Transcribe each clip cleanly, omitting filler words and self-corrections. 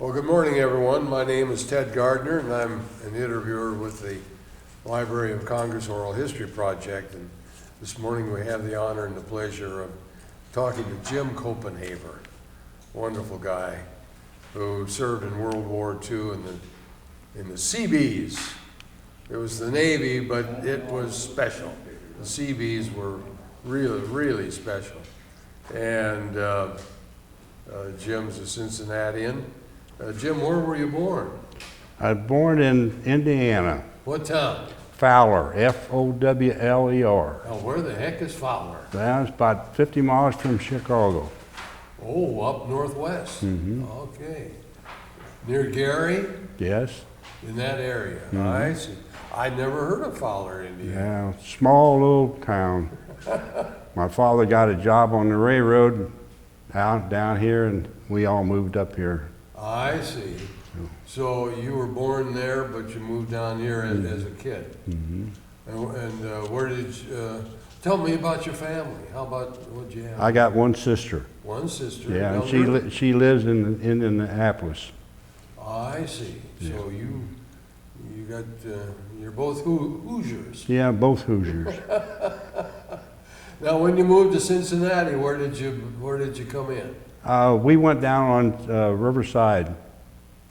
Well, good morning, everyone. My name is Ted Gardner, and I'm an interviewer with the Library of Congress Oral History Project. And this morning we have the honor and the pleasure of talking to Jim Copenhaver, wonderful guy who served in World War II in the Seabees. It was the Navy, but it was special. The Seabees were really, really special. And Jim's a Cincinnatian. Jim, where were you born? I was born in Indiana. What town? Fowler, F-O-W-L-E-R. Oh, where the heck is Fowler? That's about 50 miles from Chicago. Oh, up northwest. Mm-hmm. Okay. Near Gary? Yes. In that area. Mm-hmm. I see. I'd never heard of Fowler, Indiana. Yeah, small little town. My father got a job on the railroad down here, and we all moved up here. I see. So you were born there, but you moved down here as a kid. Mm-hmm. And where did you, tell me about your family. How about what you have? I got one sister. One sister. Yeah, and she lives in Indianapolis. I see. Yeah. So you got, you're both Hoosiers. Yeah, both Hoosiers. Now, when you moved to Cincinnati, where did you come in? We went down on Riverside,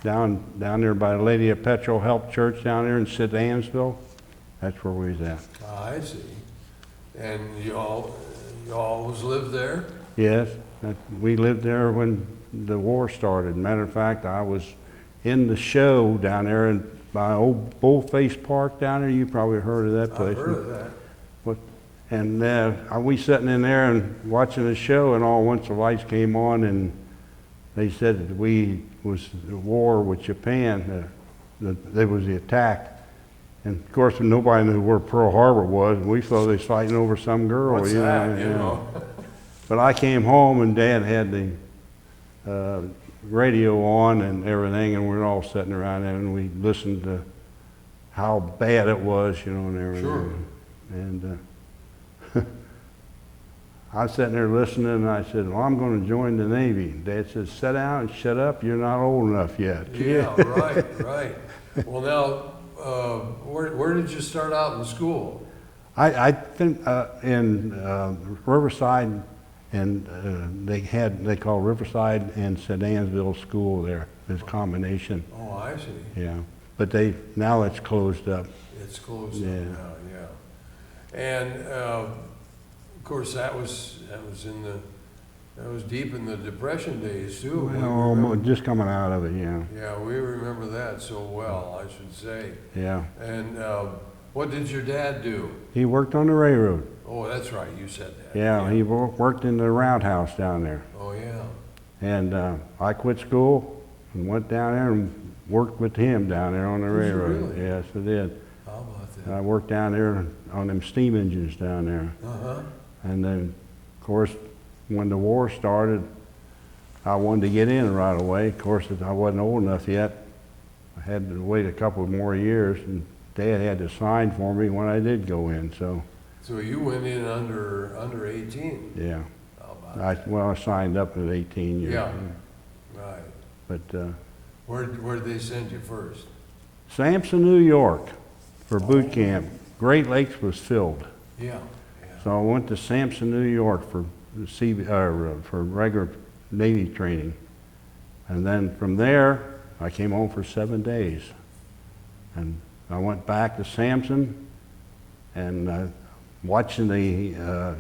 down there by the Lady of Petrol Help Church down there in Sedansville. That's where we was at. I see. And you always lived there? Yes, we lived there when the war started. Matter of fact, I was in the show down there by old Bullface Park down there. You probably heard of that place. I've heard of that. And we sitting in there and watching the show, and all once the lights came on, and they said that we was the war with Japan. There was the attack, and of course nobody knew where Pearl Harbor was, and we thought they was fighting over some girl. What's that? You know? But I came home, and Dad had the radio on and everything, and we were all sitting around there, and we listened to how bad it was, and everything. Sure. And I was sitting there listening, and I said, well, I'm going to join the Navy. Dad said, sit down and shut up. You're not old enough yet. Yeah, right. Well, now, where did you start out in school? I think in Riverside, and they call Riverside and Sedansville School there. There's a combination. Oh, I see. Yeah, but now it's closed up. It's closed up now, yeah. And of course, that was deep in the Depression days too. Well, just coming out of it, yeah. Yeah, we remember that so well, I should say. Yeah. And what did your dad do? He worked on the railroad. Oh, that's right, you said that. Yeah, he worked in the roundhouse down there. Oh, yeah. And I quit school and went down there and worked with him down there on the Did you railroad. really? Yes, I did. How about that? I worked down there on them steam engines down there. Uh-huh. And then, of course, when the war started, I wanted to get in right away. Of course, I wasn't old enough yet. I had to wait a couple more years, and Dad had to sign for me when I did go in. So you went in under 18? Yeah. How about I signed up at 18 years. Yeah. Right. But Where did they send you first? Sampson, New York, for boot camp. Great Lakes was filled. Yeah. So I went to Sampson, New York for regular Navy training. And then from there, I came home for 7 days. And I went back to Sampson, and watching the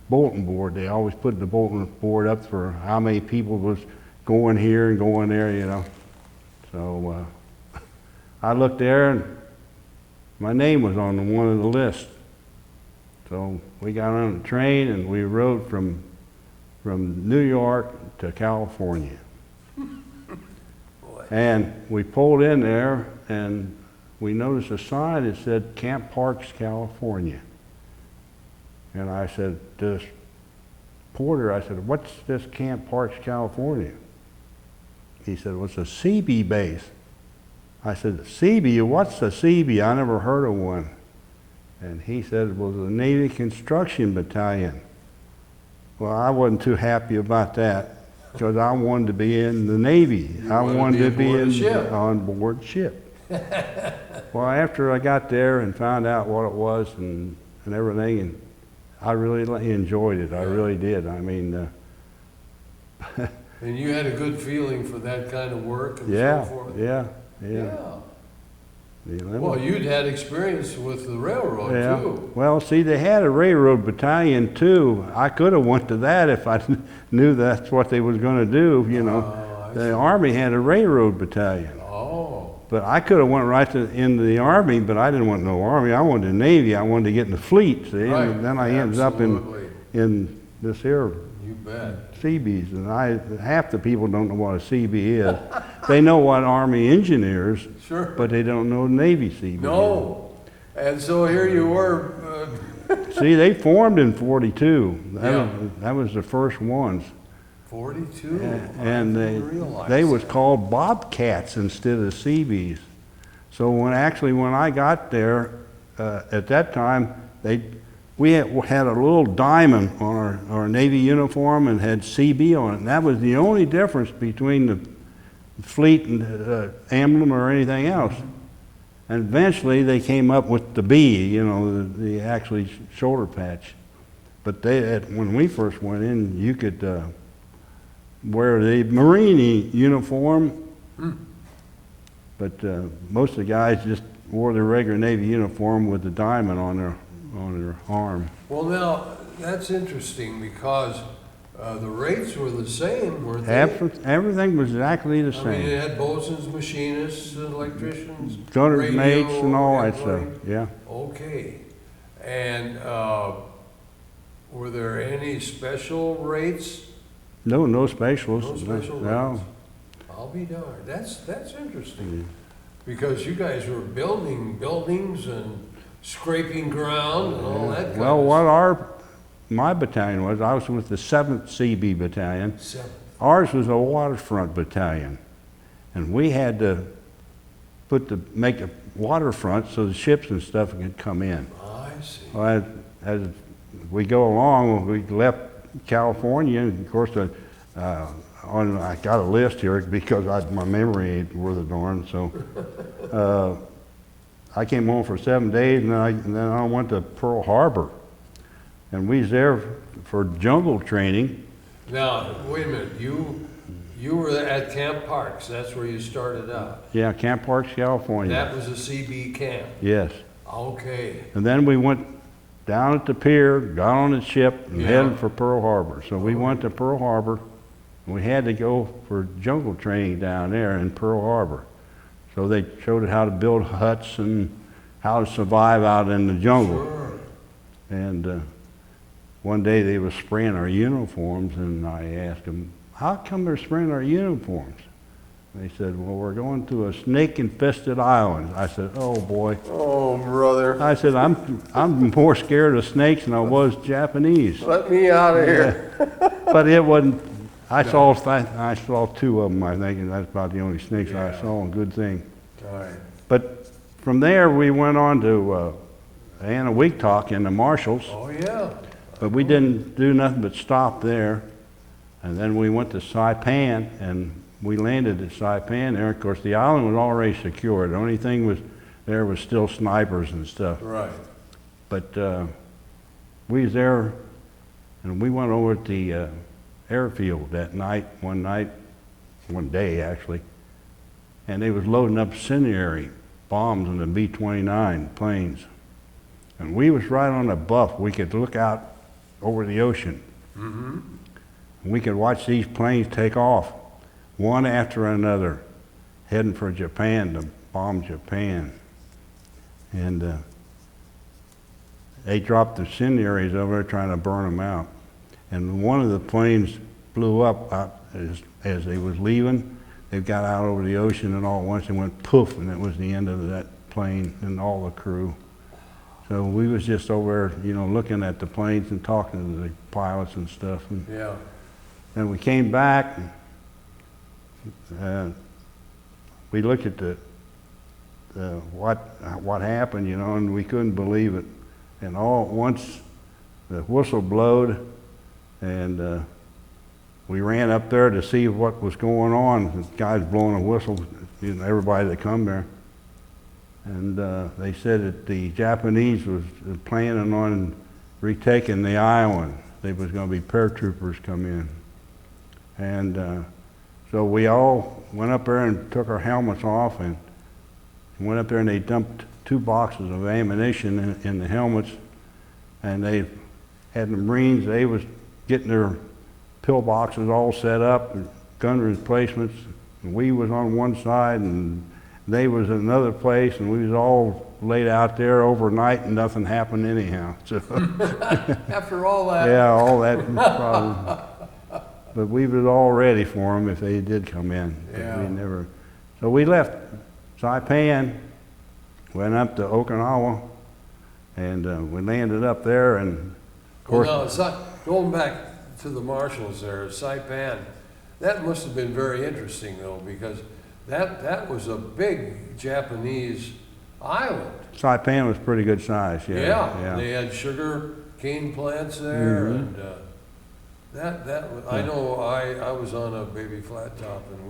bulletin board. They always put the bulletin board up for how many people was going here and going there, So I looked there, and my name was on one of the lists. So we got on the train, and we rode from New York to California. And we pulled in there, and we noticed a sign that said Camp Parks, California. And I said to this porter, I said, what's this Camp Parks, California? He said, well, it's a CB base. I said, CB? What's the CB? I never heard of one. And he said it was the Navy Construction Battalion. Well, I wasn't too happy about that. because I wanted to be in the Navy. I wanted to be on board ship. Well, after I got there and found out what it was and everything, and I really enjoyed it. I really did. I mean, and you had a good feeling for that kind of work and yeah, so forth? yeah. Well, you'd had experience with the railroad too. Well, see, they had a railroad battalion too. I could have went to that if I knew that's what they was going to do, you know. The Army had a railroad battalion. Oh. But I could have went right into the Army, but I didn't want no Army. I wanted the Navy. I wanted to get in the fleet, see. Right. And then I ended up in this here You bet. CBs, and half the people don't know what a CB is. They know what Army engineers, Sure. but they don't know Navy CB. No. And so here you were. See, they formed in 42. That was the first ones. 42? And they was called Bobcats instead of CBs. So when I got there, at that time, we had a little diamond on our Navy uniform and had CB on it. And that was the only difference between the fleet and emblem or anything else. And eventually they came up with the B, you know, the actually shoulder patch. But when we first went in, you could wear the Marine uniform. But most of the guys just wore their regular Navy uniform with the diamond on their arm. Well, now, that's interesting because the rates were the same, weren't they? Everything was exactly the same. I mean, you had bosuns, machinists, electricians, gunner mates, and all that stuff. Yeah. Okay. And were there any special rates? No specials. No special rates. I'll be darned. That's interesting. Because you guys were building buildings and scraping ground and all that kind well, of what my battalion was, I was with the 7th CB Battalion. 7th. Ours was a waterfront battalion. And we had to make a waterfront so the ships and stuff could come in. I see. Well, as we go along, we left California, and of course, I got a list here because my memory ain't worth a darn, so I came home for 7 days, and then I went to Pearl Harbor. And we was there for jungle training. Now, wait a minute. You were at Camp Parks. That's where you started out. Yeah, Camp Parks, California. That was a CB camp. Yes. Okay. And then we went down at the pier, got on the ship, and headed for Pearl Harbor. So we went to Pearl Harbor, and we had to go for jungle training down there in Pearl Harbor. So they showed us how to build huts and how to survive out in the jungle. Sure. And one day they were spraying our uniforms, and I asked them, how come they're spraying our uniforms? They said, well, we're going to a snake-infested island. I said, oh boy. Oh, brother. I said, I'm more scared of snakes than I was Japanese. Let me out of here. But it wasn't. I saw 2 of them, I think, and that's about the only snakes I saw. A good thing. All right. But from there, we went on to Anahuac in the Marshalls. Oh, yeah. But we didn't do nothing but stop there. And then we went to Saipan, and we landed at Saipan there. Of course, the island was already secured. The only thing was still snipers and stuff. Right. But we was there, and we went over to the airfield that night, one day actually, and they was loading up incendiary bombs in the B-29 planes. And we was right on a bluff. We could look out over the ocean. Mm-hmm. And we could watch these planes take off, one after another, heading for Japan to bomb Japan. And they dropped the incendiaries over there trying to burn them out. And one of the planes blew up as they was leaving. They got out over the ocean, and all at once it went poof, and that was the end of that plane and all the crew. So we was just over there, looking at the planes and talking to the pilots and stuff. And yeah. Then we came back, and we looked at what happened, and we couldn't believe it. And all at once, the whistle blowed, and we ran up there to see what was going on. The guys blowing a whistle, you know, everybody that come there. And they said that the Japanese was planning on retaking the island. There was going to be paratroopers come in. And so we all went up there and took our helmets off and went up there, and they dumped 2 boxes of ammunition in the helmets. And they had the Marines, they was getting their pillboxes all set up, and gun replacements. And we was on one side and they was in another place, and we was all laid out there overnight and nothing happened anyhow. So After all that. yeah, all that problem. But we was all ready for them if they did come in. But Yeah. we never. So we left Saipan, went up to Okinawa, and we landed up there, and of course. Well, now, going back to the marshals there, Saipan, that must have been very interesting though, because that was a big Japanese island. Saipan was pretty good size, yeah. They had sugar cane plants there, and I know I was on a baby flat top, and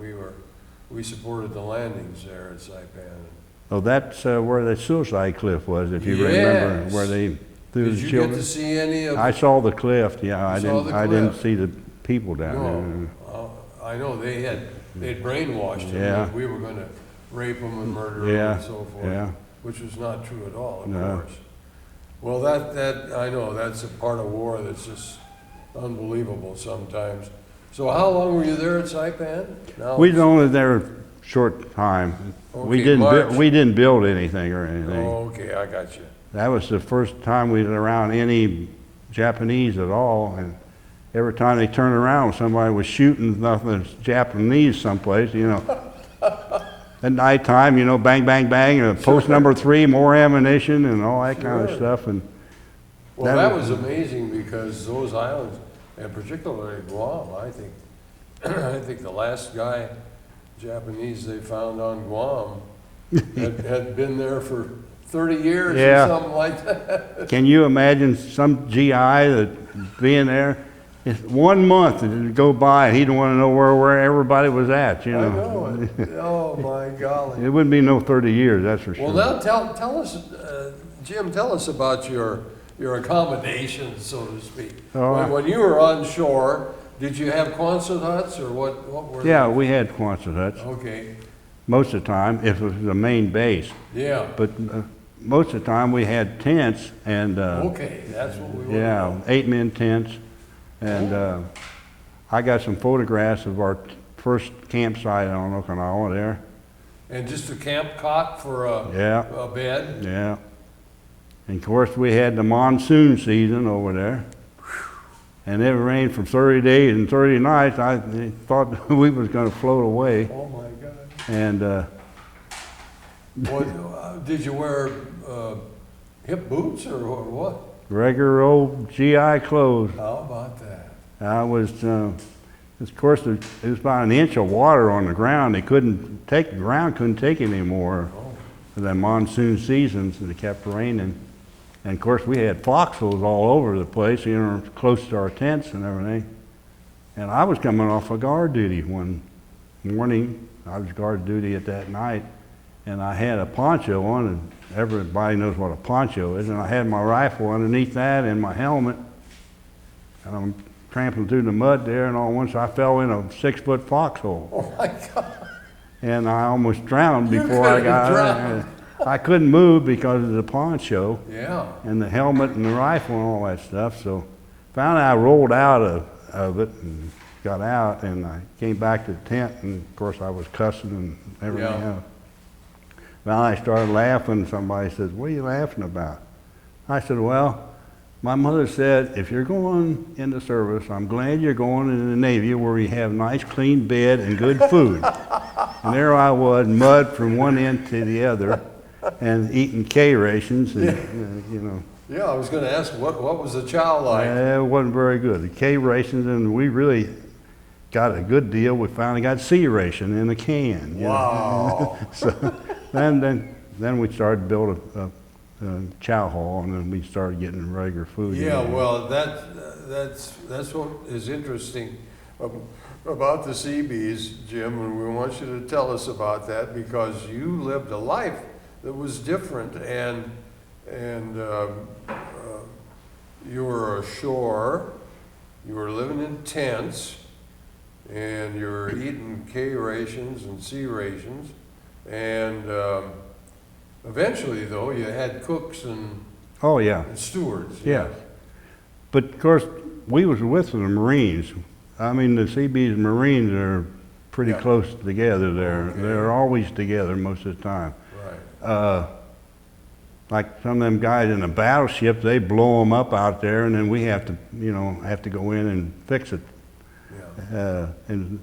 we supported the landings there at Saipan. Oh, that's where the suicide cliff was, if you remember, where they threw the Did you children. get to see any of? I saw the cliff, yeah. I saw the didn't cliff. see the people down No, I know they'd brainwashed them. Yeah. Like we were going to rape them and murder them Yeah, and so forth, yeah. which was not true at all, of No. course. Well, that I know that's a part of war that's just unbelievable sometimes. So how long were you there at Saipan? Now We was only there a short time. We Okay, March. didn't build anything or anything. Oh, okay, I got you. That was the first time we was around any Japanese at all, and every time they turned around, somebody was shooting nothing Japanese someplace, you know. At nighttime, you know, bang, bang, bang, and post number 3, more ammunition and all that kind of Sure. stuff. And Well, that was amazing because those islands, and particularly Guam, I think, I think the last guy, Japanese they found on Guam, had been there for 30 years Yeah. or something like that. can you imagine some GI that being there? It's 1 month to go by, and he'd want to know where everybody was at, you know. I know it. Oh, my golly. It wouldn't be no 30 years, that's for sure. Well, now tell us, Jim, tell us about your accommodations, so to speak. Oh, When you were on shore, did you have Quonset huts or what were yeah, they? we had Quonset huts Okay, most of the time, if it was the main base. yeah, But most of the time, we had tents, and okay, that's what we were. yeah, 8-man tents. And I got some photographs of our first campsite on Okinawa there. And just a camp cot for Yeah. a bed? Yeah. And of course, we had the monsoon season over there. And it rained for 30 days and 30 nights. I thought we was going to float away. Oh, my God. And Did you wear hip boots or what? regular old GI clothes. How about that? I was, of course, it was about an inch of water on the ground. The ground couldn't take it anymore. Oh. For the monsoon seasons, and it kept raining. And of course, we had foxholes all over the place, you know, close to our tents and everything. And I was coming off of guard duty one morning. I was guard duty at that night, and I had a poncho on, and everybody knows what a poncho is, and I had my rifle underneath that and my helmet. And I'm trampling through the mud there, and all at once I fell in a 6-foot foxhole. Oh, my God. And I almost drowned You before I could got have out. drowned. I couldn't move because of the poncho Yeah. and the helmet and the rifle and all that stuff. So finally I rolled out of it and got out, and I came back to the tent, and of course I was cussing and everything Yeah. else. Well, I started laughing. Somebody says, "What are you laughing about?" I said, "Well, my mother said, if you're going into service, I'm glad you're going into the Navy where you have nice clean bed and good food." And there I was, mud from one end to the other, and eating K rations, and you know. Yeah, I was going to ask, what was the chow like? It wasn't very good. The K rations, and we really got a good deal. We finally got C ration in a can. You know. Wow. So then we started to build a chow hall, and then we started getting regular food. Yeah, well, that's what is interesting about the Seabees, Jim, and we want you to tell us about that because you lived a life that was different, and you were ashore, you were living in tents, and you were eating K rations and C rations, and eventually, though, you had cooks and Oh, yeah. and stewards. Yeah. But of course, we was with the Marines. I mean, the Seabees and Marines are pretty Yeah. close together there. Okay. They're always together most of the time. Right. Like some of them guys in a battleship, they blow them up out there, and then we have to, have to go in and fix it. Yeah. And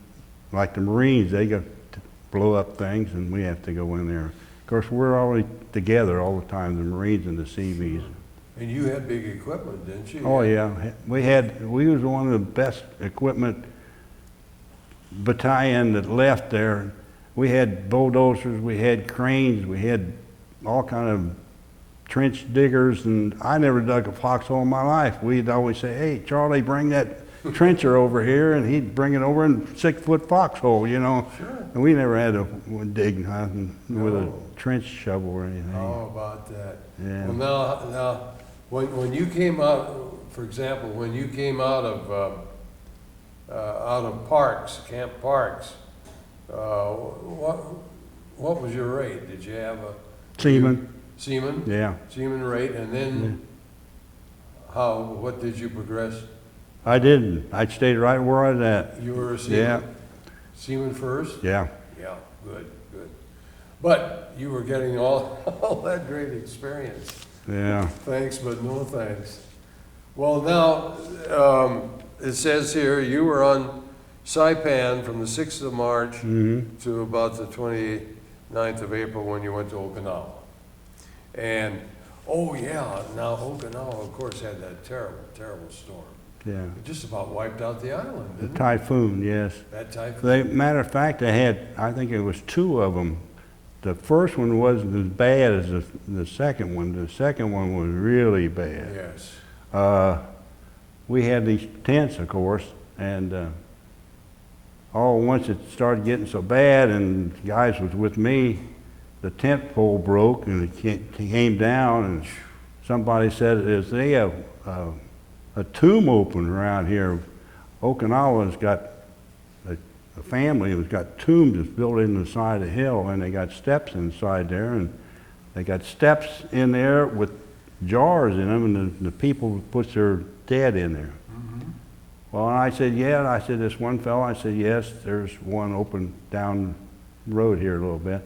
like the Marines, they got to blow up things, and we have to go in there. Of course, we're always together all the time, the Marines and the Seabees. And you had big equipment, didn't you? Oh yeah, we was one of the best equipment battalion that left there. We had bulldozers, we had cranes, we had all kind of trench diggers, and I never dug a foxhole in my life. We'd always say, "Hey, Charlie, bring that trencher over here," and he'd bring it over in 6-foot foxhole, Sure. And we never had to dig nothing with a No. trench shovel or anything. How about that? Yeah. Well, now, when you came out, for example, when you came out of Parks, Camp Parks, what was your rate? Did you have a Seaman, Seaman? yeah. Seaman rate, and then what did you progress? I didn't. I stayed right where I was at. You were a Seaman? Yeah. Seaman first? Yeah. Yeah, good. But you were getting all that great experience. Yeah. Thanks, but no thanks. Well, now, it says here, you were on Saipan from the 6th of March Mm-hmm. to about the 29th of April when you went to Okinawa. And, oh yeah, now Okinawa, of course, had that terrible, terrible storm. Yeah. It just about wiped out the island, The didn't it? typhoon, yes. That typhoon. Matter of fact, I think it was 2 of them. The first one wasn't as bad as the second one. The second one was really bad. Yes. We had these tents, of course, and once it started getting so bad, and guys was with me, the tent pole broke and it came down, and somebody said, "Is there a tomb open around here?" Okinawa's got a family who's got tombs that's built in the side of the hill, and they got steps inside there, and they got steps in there with jars in them, and the people put their dead in there. Mm-hmm. Well, I said, yeah, and I said, this one fellow, I said, yes, there's one open down the road here a little bit.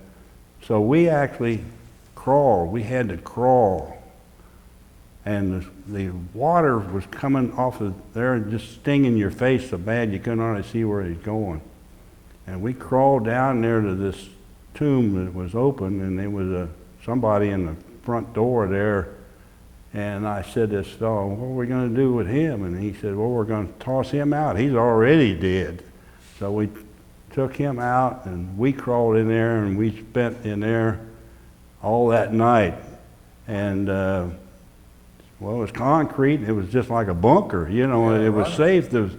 So we actually crawled, we had to crawl, and the water was coming off of there and just stinging your face so bad you couldn't hardly see where he's going. And we crawled down there to this tomb that was open, and there was somebody in the front door there. And I said to this fellow, "What are we going to do with him?" And he said, "Well, we're going to toss him out. He's already dead." So we took him out, and we crawled in there, and we spent in there all that night. And well, it was concrete. It was just like a bunker, Yeah, it was right. safe. There was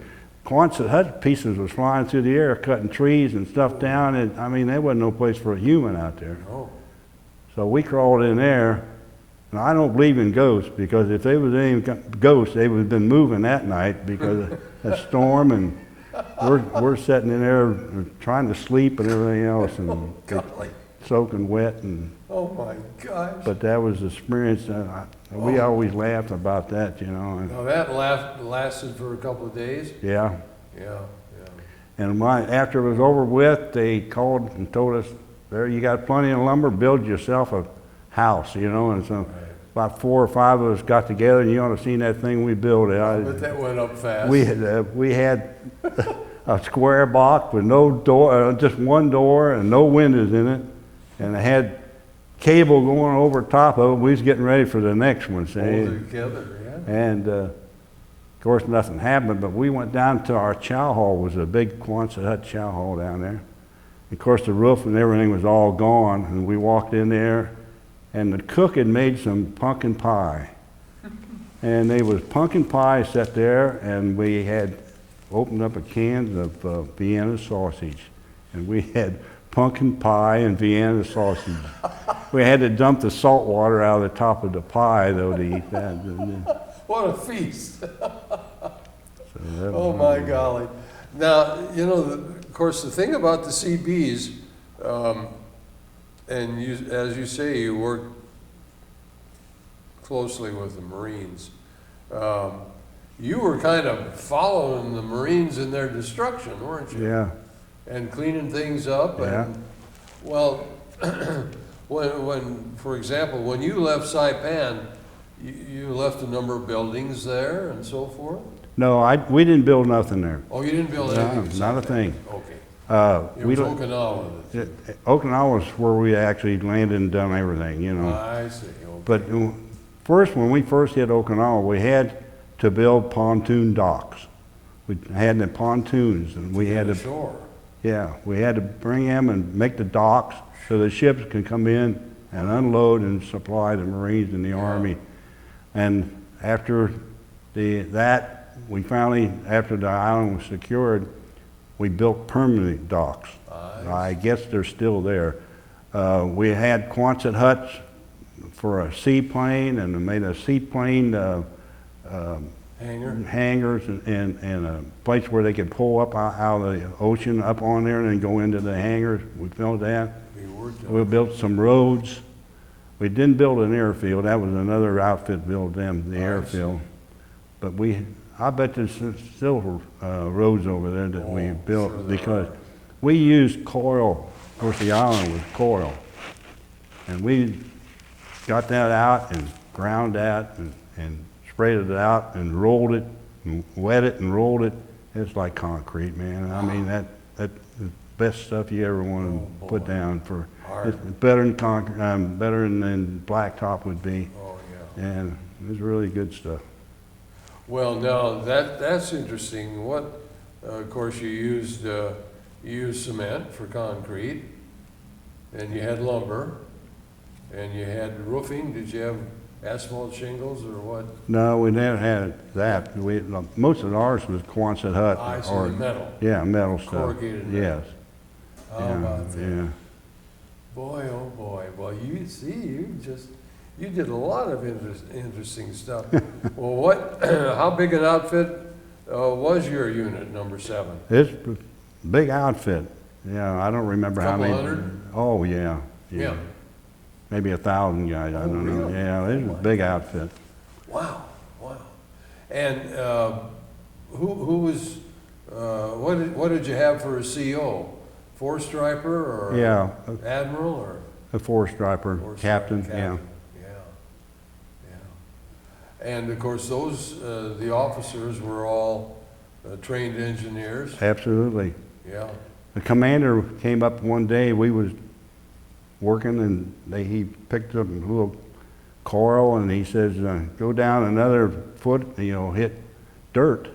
Quonset hut pieces was flying through the air, cutting trees and stuff down. And I mean, there wasn't no place for a human out there. Oh, So we crawled in there, and I don't believe in ghosts, because if there was any ghosts, they would have been moving that night because of the storm, and we're sitting in there trying to sleep and everything else, and golly. soaking wet, and Oh my gosh. but that was the experience. We always laughed about that, and Now that lasted for a couple of days? yeah. Yeah. And after it was over with, they called and told us, "There, you got plenty of lumber. Build yourself a house," And so Right. about 4 or 5 of us got together, and you ought to have seen that thing we built. But that went up fast. We had a square box with no door, just one door, and no windows in it, and it had cable going over top of it. We was getting ready for the next one, see? Hold it together, yeah. And of course, nothing happened, but we went down to our chow hall. It was a big Quonset hut chow hall down there. Of course, the roof and everything was all gone, and we walked in there, and the cook had made some pumpkin pie. And there was pumpkin pie set there, and we had opened up a can of Vienna sausage, and we had pumpkin pie and Vienna sausage. We had to dump the salt water out of the top of the pie, though, to eat that. What a feast. So that Oh, was my really- golly. Now, you know, of course, the thing about the CBs, and you, as you say, you work closely with the Marines. You were kind of following the Marines in their destruction, weren't you? Yeah, And cleaning things up. Yeah. And, well, when, for example, when you left Saipan, you left a number of buildings there and so forth? no, we didn't build nothing there. Oh, you didn't build No, anything? in not a Saipan? thing. Okay. It We was lo- Okinawa. Okinawa was where we actually landed and done everything, you know. I see, okay. But first, when we first hit Okinawa, we had to build pontoon docks. We had the pontoons, and we had to, Sure. yeah, we had to bring them and make the docks so the ships can come in and unload and supply the Marines and the Army. And after that, we finally, after the island was secured, we built permanent docks. I guess they're still there. We had Quonset huts for a seaplane, and made a seaplane Hangar? hangars and a place where they could pull up out of the ocean up on there and then go into the hangars. We built that. We worked on We built some roads. We didn't build an airfield. That was another outfit built them, the I airfield. But I bet there's still roads over there that we Oh, built sure there because are. we used coil. Of course, the island was coil. And we got that out and ground that and sprayed it out and rolled it and wet it and rolled it. It's like concrete, man. I mean, that's the best stuff you ever want to Oh, put boy. down for. Hard. It's better than concrete, better than blacktop would be. Oh, yeah. And it was really good stuff. Well, now, that's interesting. What, of course, you used cement for concrete, and you had lumber, and you had roofing. Did you have asphalt shingles or what? No, we never had that. Most of ours was Quonset hut. I see, or the metal. Yeah, metal stuff. Corrugated metal. Yes. How Yeah, about that? yeah. Boy, oh boy. Well, you see, you did a lot of interesting stuff. Well, how big an outfit was your unit, number 7? It's a big outfit. Yeah, I don't remember how Couple many. hundred? Oh, yeah. Yeah. Maybe 1,000 guys, I Oh, don't know. really? Yeah, it was Oh, a big outfit. Wow, wow. And who was, what did you have for a CO? Four-striper or? Yeah, Admiral or? a four-striper, Four-striper captain, captain? yeah. Yeah. And of course, those, the officers were all trained engineers? Absolutely. Yeah. The commander came up one day, we was working, and he picked up a little coil, and he says, go down another foot, hit dirt.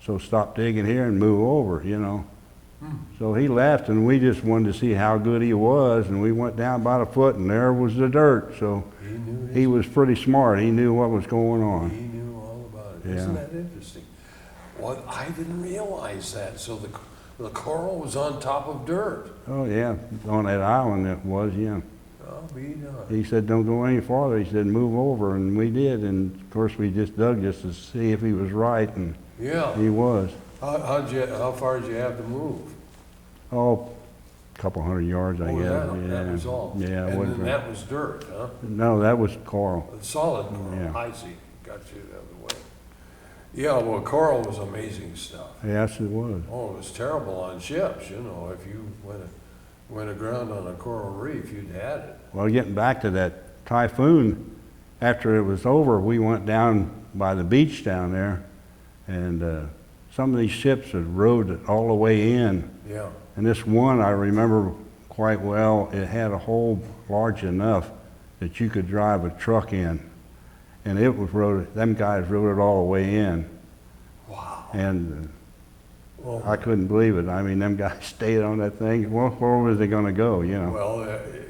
So stop digging here and move over, So he left, and we just wanted to see how good he was, and we went down about a foot, and there was the dirt. So He knew he was pretty smart. He knew what was going He on. knew all about it. Yeah. Isn't that interesting? Well, I didn't realize that. So the coral was on top of dirt. Oh, yeah, on that island it was, yeah. I'll be done. He said, don't go any farther. He said, move over, and we did. And of course, we just dug just to see if he was right, and Yeah. he was. How far did you have to move? Oh, a couple hundred yards, I Oh, guess. that was all. Yeah, it And wasn't then very- that was dirt, huh? No, that was coral. Solid coral. Yeah. I see. Got you the other way. Yeah, well, coral was amazing stuff. Yes, it was. Oh, it was terrible on ships, if you went aground on a coral reef, you'd had it. Well, getting back to that typhoon, after it was over, we went down by the beach down there, and some of these ships had rowed all the way in. Yeah. And this one I remember quite well. It had a hole large enough that you could drive a truck in. And it was rowed, them guys rowed it all the way in. Wow. And Well, I couldn't believe it. I mean, them guys stayed on that thing. Where was they going to go, well,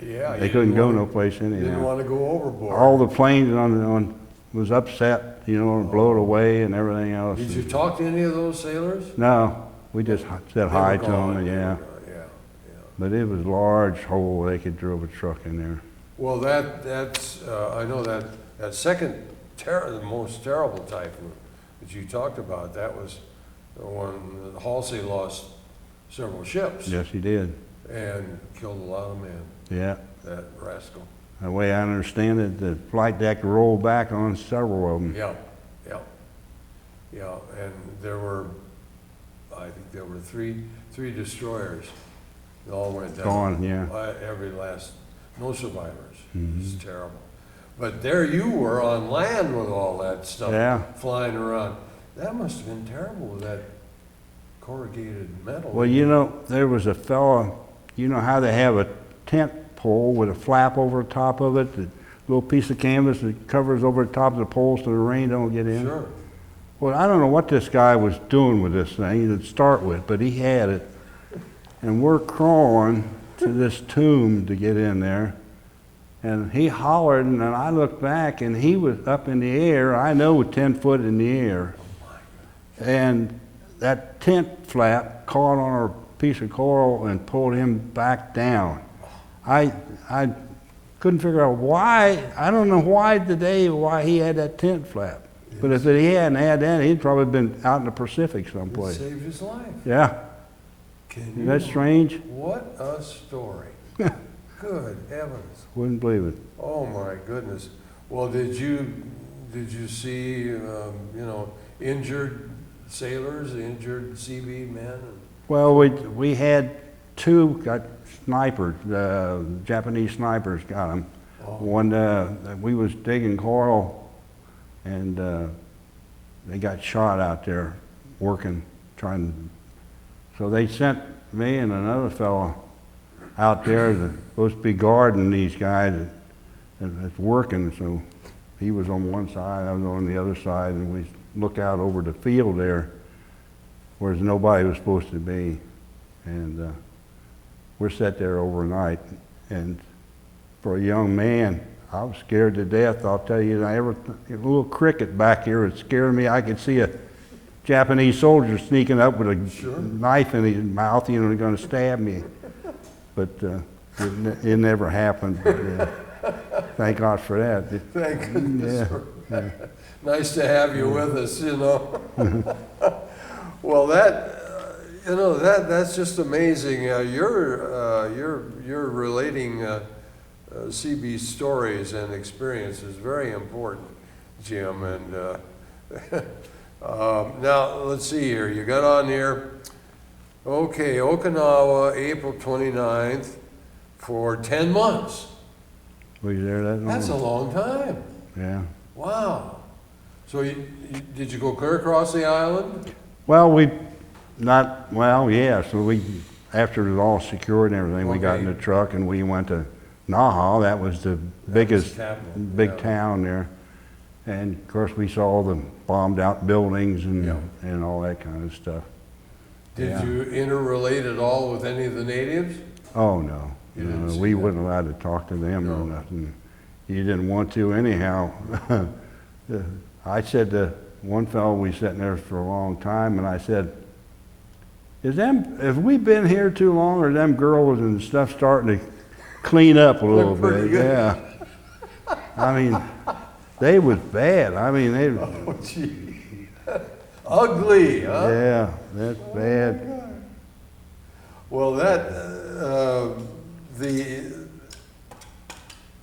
yeah. They you couldn't didn't go wanna- no place Didn't anyhow. want to go overboard. All the planes on was upset, you know, and blown away and everything else. Did you talk to any of those sailors? No, we just said hi to them, Yeah. But it was a large hole. They could drive a truck in there. Well, that's I know that second the most terrible typhoon that you talked about. That was the one that Halsey lost several ships. Yes, he did. And killed a lot of men. Yeah. That rascal. The way I understand it, the flight deck rolled back on several of them. Yeah. And there were, I think there were three destroyers. They all went down. Gone, yeah. Every last, no survivors. Mm-hmm. It's terrible. But there you were on land with all that stuff flying around. That must have been terrible with that corrugated metal. Well, you know, there was a fella, you know how they have a tent pole with a flap over the top of it, a little piece of canvas that covers over the top of the pole so the rain don't get in? Sure. Well, I don't know what this guy was doing with this thing to start with, but he had it. And we're crawling to this tomb to get in there. And he hollered, and then I looked back, and he was up in the air, I know 10 foot in the air. And that tent flap caught on a piece of coral and pulled him back down. I couldn't figure out why, I don't know why he had that tent flap. Yes. But if he hadn't had that, he'd probably been out in the Pacific someplace. It saved his life. Yeah. Isn't that strange? What a story. Good heavens. Wouldn't believe it. Oh my goodness. Well, did you see, injured sailors, injured Seabeam men? Well, we had two got snipers, Japanese snipers got them. Oh. One, we was digging coral, and they got shot out there working, so they sent me and another fellow out there that's supposed to be guarding these guys that's working. So he was on one side, I was on the other side, and we look out over the field there where nobody was supposed to be. And we're sat there overnight, and for a young man, I was scared to death. I'll tell you, a little cricket back here, it scared me. I could see a Japanese soldier sneaking up with a knife in his mouth, going to stab me. But it never happened. But, thank God for that. Thank goodness. Yeah. Nice to have you with us, Well, that's just amazing. You're relating CB stories and experiences, very important, Jim. And now let's see here. You got on here. Okay, Okinawa, April 29th, for 10 months. Were you there that long? That's a long time. Yeah. Wow. So did you go clear across the island? Well, yeah. So after it was all secured and everything, we got in the truck and we went to Naha. That was the biggest town there. And of course we saw the bombed out buildings and all that kind of stuff. Did you interrelate at all with any of the natives? Oh, no. We weren't allowed to talk to them or nothing. You didn't want to anyhow. I said to one fellow, we sat there for a long time, and I said, have we been here too long, or them girls and stuff starting to clean up a little bit? Yeah. I mean, they was bad. I mean, they oh, gee. Ugly, huh? Yeah, that's bad. God. Well, the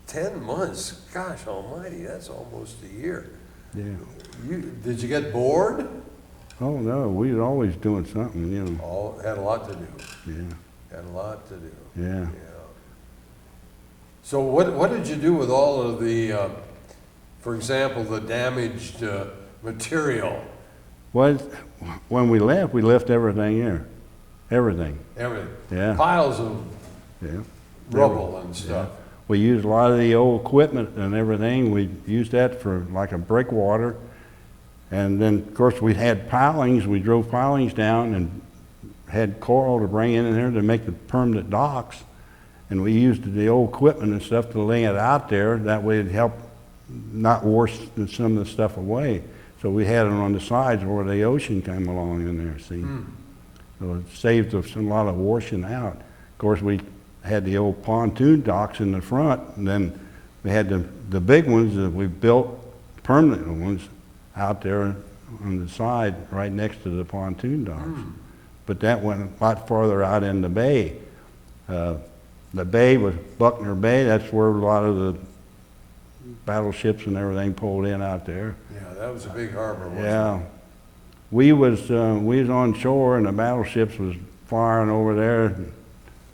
10 months, gosh almighty, that's almost a year. Yeah. Did you get bored? Oh, no, we were always doing something, Had a lot to do. Yeah. Had a lot to do. Yeah. So what did you do with all of the, for example, the damaged material? Well, when we left everything here. Everything. Everything. Yeah. Piles of rubble and stuff. Yeah. We used a lot of the old equipment and everything. We used that for like a breakwater. And then, of course, we had pilings. We drove pilings down and had coral to bring in there to make the permanent docks. And we used the old equipment and stuff to lay it out there. That way it'd help not wash some of the stuff away. So we had it on the sides where the ocean came along in there, see. So it saved us a lot of washing out. Of course, we had the old pontoon docks in the front, and then we had the big ones that we built, permanent ones, out there on the side right next to the pontoon docks. But that went a lot farther out in the bay. The bay was Buckner Bay. That's where a lot of the battleships and everything pulled in out there. Yeah, that was a big harbor, wasn't it? Yeah. We was on shore, and the battleships was firing over there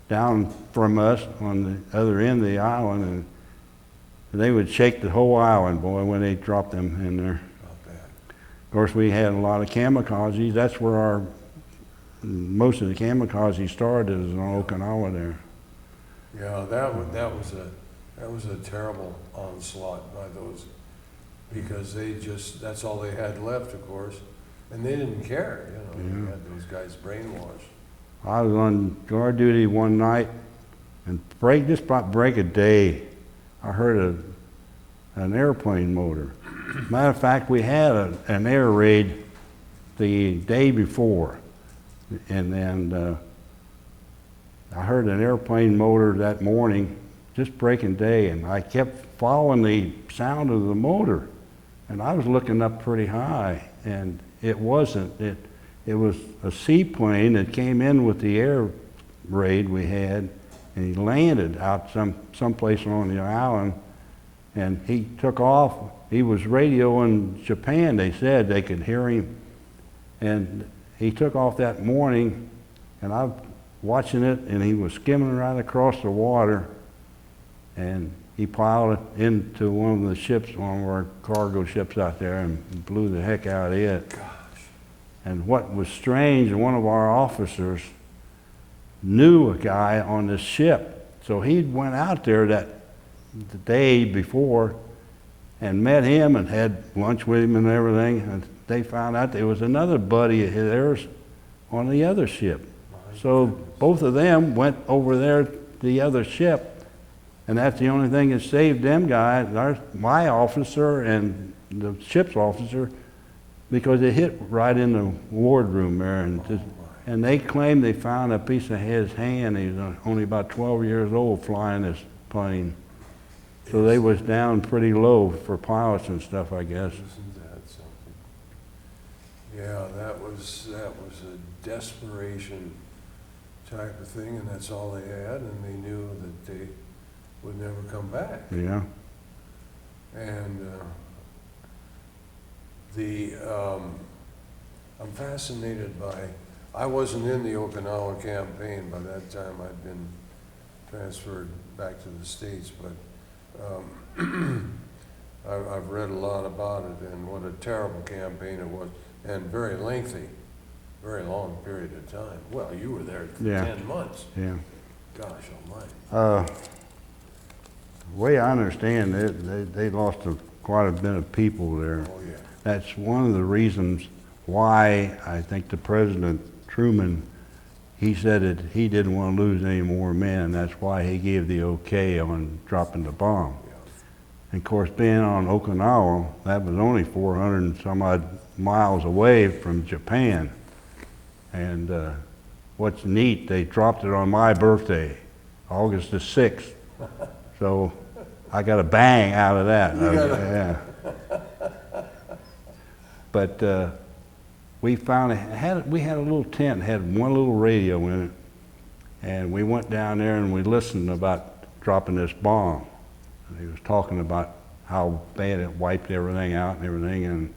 down from us on the other end of the island, and they would shake the whole island, boy, when they dropped them in there. Not bad. Of course, we had a lot of kamikazes. That's where most of the kamikaze started, is on Okinawa there. Yeah, that was a terrible onslaught by those, because that's all they had left, of course, and they didn't care, you know. They had those guys brainwashed. I was on guard duty one night, and just about break of day, I heard an airplane motor. Matter of fact, we had an air raid the day before, and then I heard an airplane motor that morning, just breaking day, and I kept following the sound of the motor, and I was looking up pretty high, and it wasn't. It was a seaplane that came in with the air raid we had, and he landed out someplace on the island, and he took off. He was radioing Japan. They said they could hear him, and he took off that morning, and I'm watching it, and he was skimming right across the water, and he piled it into one of the ships, one of our cargo ships out there, and blew the heck out of it. Gosh. And what was strange, one of our officers knew a guy on this ship. So he went out there the day before and met him and had lunch with him and everything. And they found out there was another buddy of theirs on the other ship. So both of them went over there to the other ship. And that's the only thing that saved them guys, my officer and the ship's officer, because it hit right in the wardroom there, and they claimed they found a piece of his hand. He was only about 12 years old flying this plane. So they was down pretty low for pilots and stuff, I guess. Isn't that something? Yeah, that was a desperation type of thing, and that's all they had, and they knew that they would never come back. Yeah. And I'm fascinated by, I wasn't in the Okinawa campaign. By that time I'd been transferred back to the States, but I've read a lot about it, and what a terrible campaign it was, and very lengthy, very long period of time. Well, you were there for 10 months. Yeah. Gosh almighty. The way I understand it, they lost quite a bit of people there. Oh, yeah. That's one of the reasons why I think the President Truman, he said that he didn't want to lose any more men. That's why he gave the okay on dropping the bomb. Yeah. And of course, being on Okinawa, that was only 400 and some odd miles away from Japan. And what's neat, they dropped it on my birthday, August the 6th. So I got a bang out of that. Yeah. But we had a little tent, had one little radio in it, and we went down there and we listened about dropping this bomb. And he was talking about how bad it wiped everything out and everything, and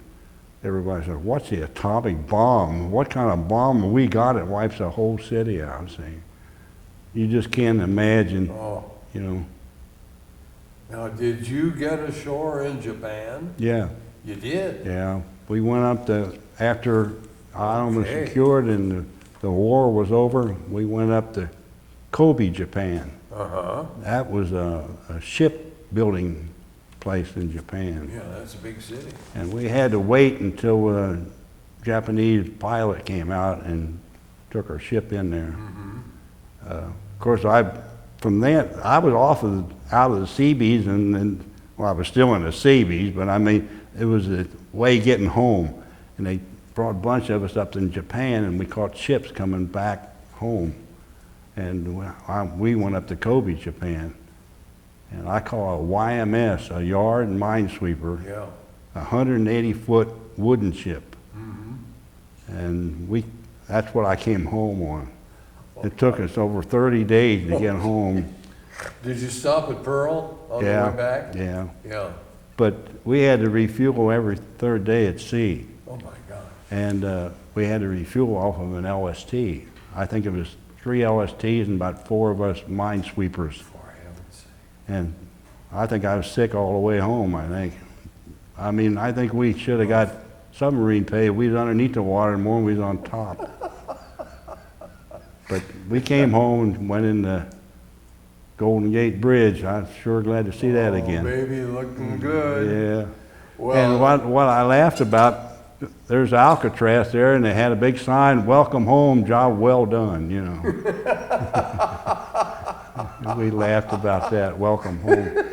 everybody said, "What's the atomic bomb? What kind of bomb we got that wipes a whole city out?" Saying, you just can't imagine, you know. Now, did you get ashore in Japan? Yeah. You did? Yeah. We went up after Ireland was secured and the war was over, we went up to Kobe, Japan. Uh-huh. That was a shipbuilding place in Japan. Yeah, that's a big city. And we had to wait until a Japanese pilot came out and took our ship in there. Of course, from then, I was out of the Seabees, and then well, I was still in the Seabees, but I mean, it was a way getting home. And they brought a bunch of us up in Japan, and we caught ships coming back home. And we went up to Kobe, Japan. And I caught a YMS, a yard minesweeper, Yeah. 180-foot wooden ship. Mm-hmm. And that's what I came home on. It took us over 30 days to get home. Did you stop at Pearl on the way back? Yeah. Yeah. But we had to refuel every third day at sea. Oh my God. And we had to refuel off of an LST. I think it was 3 LSTs and about 4 of us minesweepers. For heaven's sake. And I think I was sick all the way home, I think. I mean, I think we should have got submarine pay. We was underneath the water more than we was on top. But we came home and went in the Golden Gate Bridge. I'm sure glad to see that again. Oh, baby, looking good. Yeah. Well, And what I laughed about, there's Alcatraz there, and they had a big sign, "Welcome home, job well done," you know. We laughed about that, welcome home.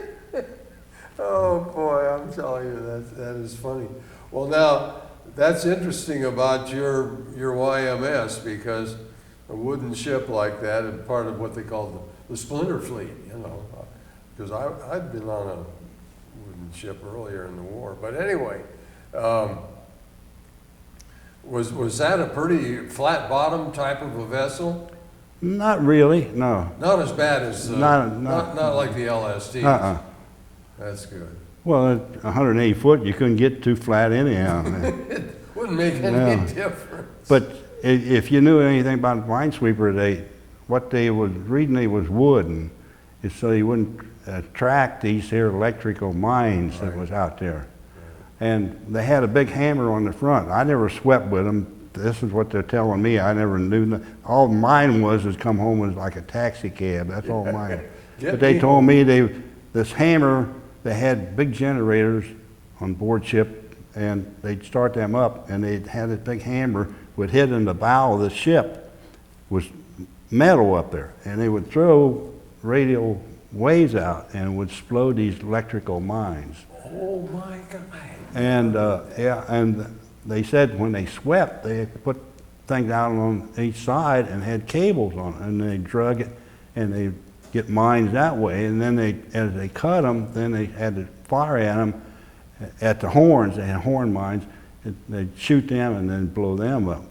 oh boy, I'm telling you, that is funny. Well, now, that's interesting about your YMS, because a wooden ship like that is part of what they call the splinter fleet, you know. Because I'd been on a wooden ship earlier in the war. But anyway, was that a pretty flat bottom type of a vessel? Not really, no. Not as bad as, Not like the LSTs. Uh-uh. That's good. Well, at 180 foot, you couldn't get too flat anyhow. Wouldn't make any No. difference. But if you knew anything about minesweeper, what they was reading was wood, and it's so you wouldn't attract these here electrical mines that was out there. And they had a big hammer on the front. I never swept with them. This is what they're telling me. I never knew. All mine was come home was like a taxi cab. That's all mine. But they told me this hammer, they had big generators on board ship, and they'd start them up, and they'd have this big hammer would hit in the bow of the ship, was metal up there, and they would throw radio waves out and would explode these electrical mines. Oh my God. And and they said when they swept, they put things out on each side and had cables on it, and they drug it, and they get mines that way. And then as they cut them, then they had to fire at them at the horns. They had horn mines. They'd shoot them and then blow them up.